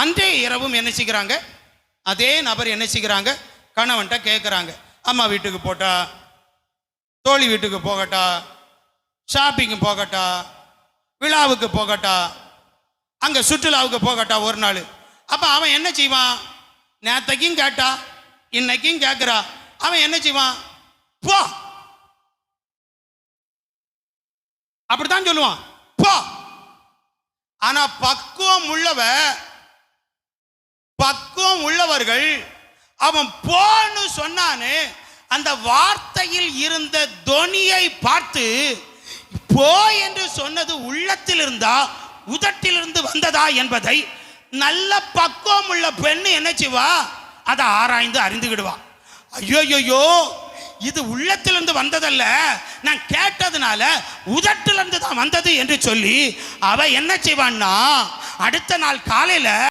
அன்றைய இரவும் என்ன செய்கிறாங்க, அதே நபர் என்ன செய்கிறாங்க, கணவன்கிட்ட கேட்குறாங்க, அம்மா வீட்டுக்கு போட்டா, தோழி வீட்டுக்கு போகட்டா, ஷாப்பிங்கு போகட்டா, விழாவுக்கு போகட்டா, அங்கே சுற்றுலாவுக்கு போகட்டா ஒரு நாள். அப்போ அவன் என்ன செய்வான், நேத்தைக்கும் கேட்டா இன்னைக்கும் கேட்குறா, அவன் என்ன செய்வான், போ, அப்படித்தான் சொல்லுவான், போ. ஆனா பக்குவம் உள்ளவர்கள் அவன் போன்னு சொன்னானே, அந்த வார்த்தையில் இருந்த தொனியை பார்த்து போ என்று சொன்னது உள்ளத்தில் இருந்தா உதட்டிலிருந்து வந்ததா என்பதை நல்ல பக்குவம் உள்ள பெண்ணு என்ன செய்வா, அதை ஆராய்ந்து அறிந்துகிடுவா. ஐயோயோ, இது உள்ளத்திலிருந்து வந்ததல்ல, நான் கேட்டதுனால உதட்டிலிருந்து தான் வந்தது என்று சொல்லி அவ என்ன செய்வான்னா, அடுத்த நாள் காலையில